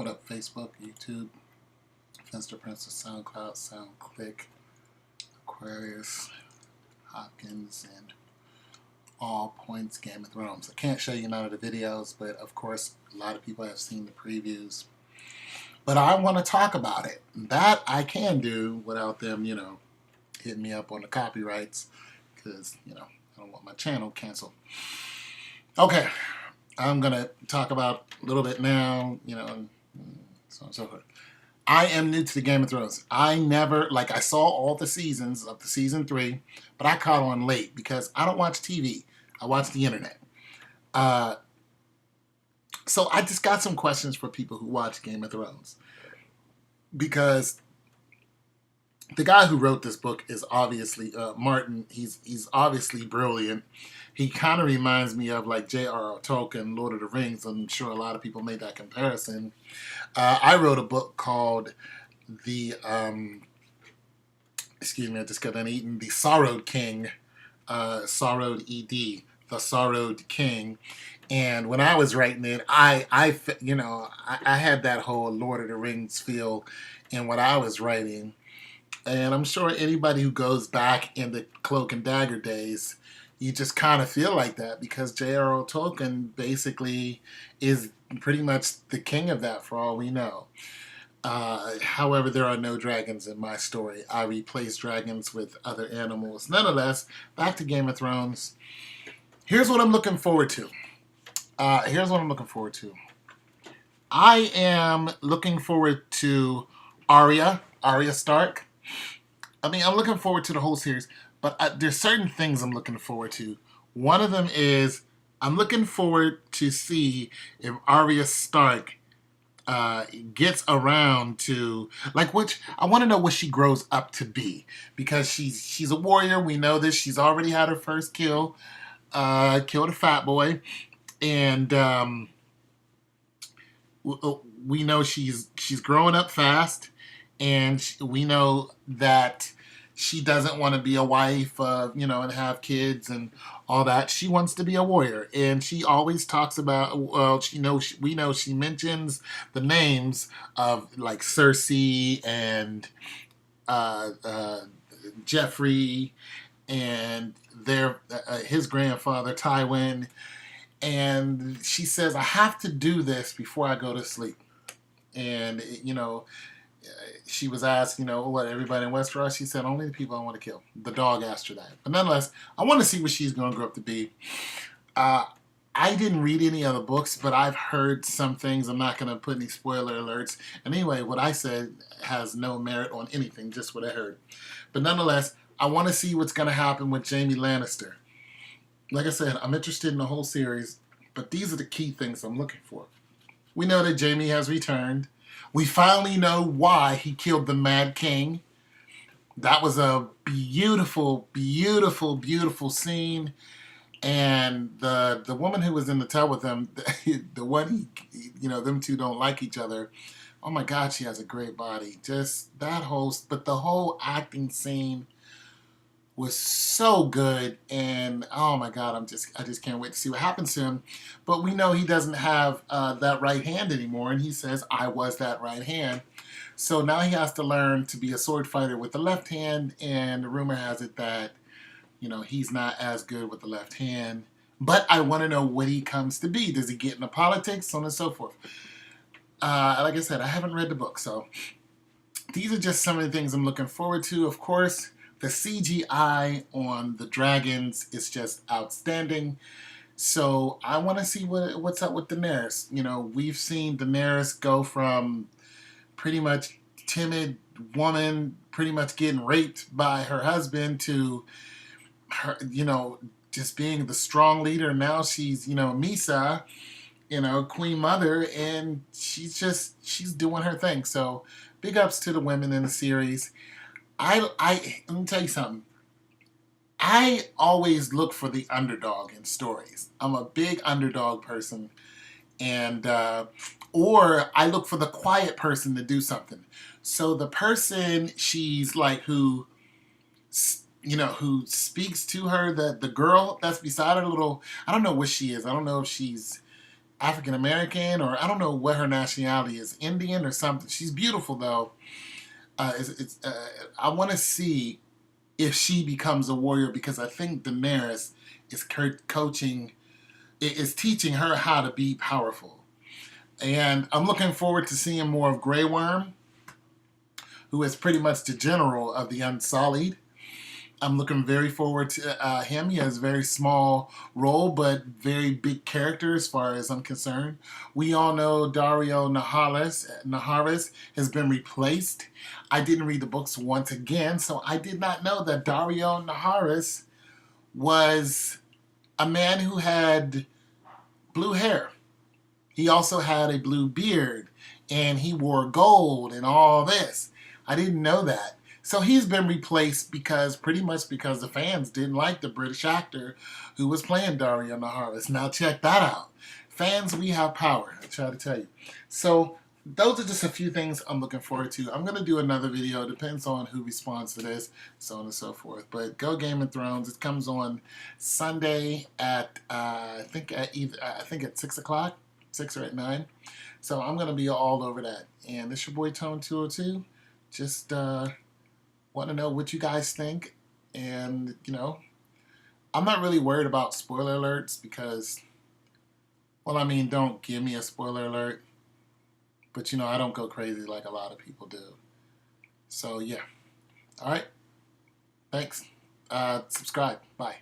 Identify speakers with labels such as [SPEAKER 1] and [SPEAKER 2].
[SPEAKER 1] What up, Facebook, YouTube, Finster Princess, SoundCloud, SoundClick, Aquarius, Hopkins, and All Points Game of Thrones. I can't show you none of the videos, but of course, a lot of people have seen the previews. But I want to talk about it. That I can do without them, hitting me up on the copyrights, because, I don't want my channel canceled. Okay, I'm going to talk about a little bit now, and so on and so forth. I am new to the Game of Thrones. I saw all the seasons up to season 3, but I caught on late because I don't watch TV. I watch the internet. So I just got some questions for people who watch Game of Thrones. Because the guy who wrote this book is obviously, Martin, he's obviously brilliant. He kind of reminds me of like J.R.R. Tolkien, Lord of the Rings. I'm sure a lot of people made that comparison. I wrote a book called The Sorrowed King, Sorrowed ED, The Sorrowed King. And when I was writing it, I had that whole Lord of the Rings feel in what I was writing. And I'm sure anybody who goes back in the Cloak and Dagger days, you just kind of feel like that because J.R.R. Tolkien basically is pretty much the king of that for all we know. However, there are no dragons in my story. I replace dragons with other animals. Nonetheless, back to Game of Thrones. Here's what I'm looking forward to. I am looking forward to Arya Stark. I'm looking forward to the whole series, but there's certain things I'm looking forward to. One of them is I'm looking forward to see if Arya Stark gets around to I want to know what she grows up to be, because she's a warrior. We know this. She's already had her first kill, killed a fat boy, and we know she's growing up fast, and we know that she doesn't want to be a wife, and have kids and all that. She wants to be a warrior, and she always talks about. Well, we know she mentions the names of like Cersei and Joffrey and his grandfather Tywin, and she says, "I have to do this before I go to sleep." And she was asked, what, everybody in Westeros? She said, only the people I want to kill. The dog asked her that. But nonetheless, I want to see what she's going to grow up to be. I didn't read any other books, but I've heard some things. I'm not going to put any spoiler alerts. And anyway, what I said has no merit on anything, just what I heard. But nonetheless, I want to see what's going to happen with Jaime Lannister. Like I said, I'm interested in the whole series, but these are the key things I'm looking for. We know that Jaime has returned. We finally know why he killed the Mad King. That was a beautiful, beautiful, beautiful scene. And the woman who was in the tub with him, the one them two don't like each other. Oh my God, she has a great body. Just that but the whole acting scene was so good, and oh my God, I just can't wait to see what happens to him. But we know he doesn't have that right hand anymore, and he says, "I was that right hand." So now he has to learn to be a sword fighter with the left hand, and the rumor has it that he's not as good with the left hand. But I want to know what he comes to be. Does he get into politics, so on and so forth? Like I said, I haven't read the book, so these are just some of the things I'm looking forward to. Of course, the CGI on the dragons is just outstanding. So I want to see what's up with Daenerys. We've seen Daenerys go from pretty much timid woman, pretty much getting raped by her husband, to her, just being the strong leader. Now she's, Misa, Queen Mother, and she's doing her thing. So big ups to the women in the series. Let me tell you something. I always look for the underdog in stories. I'm a big underdog person, and or I look for the quiet person to do something. So the person she's like who speaks to her, the girl that's beside her, I don't know what she is. I don't know if she's African American, or I don't know what her nationality is, Indian or something. She's beautiful though. I want to see if she becomes a warrior because I think Daenerys is coaching, is teaching her how to be powerful. And I'm looking forward to seeing more of Grey Worm, who is pretty much the general of the Unsullied. I'm looking very forward to him. He has a very small role, but very big character as far as I'm concerned. We all know Dario Naharis has been replaced. I didn't read the books once again, so I did not know that Dario Naharis was a man who had blue hair. He also had a blue beard, and he wore gold and all this. I didn't know that. So he's been replaced pretty much because the fans didn't like the British actor who was playing Dario Naharis. Now check that out. Fans, we have power, I try to tell you. So those are just a few things I'm looking forward to. I'm going to do another video. Depends on who responds to this, so on and so forth. But go Game of Thrones. It comes on Sunday at, I think at 6 o'clock. 6 or at 9. So I'm going to be all over that. And this your boy Tone 202. Just want to know what you guys think. And, I'm not really worried about spoiler alerts because, well, I mean, don't give me a spoiler alert. But, I don't go crazy like a lot of people do. So, yeah. All right. Thanks. Subscribe. Bye.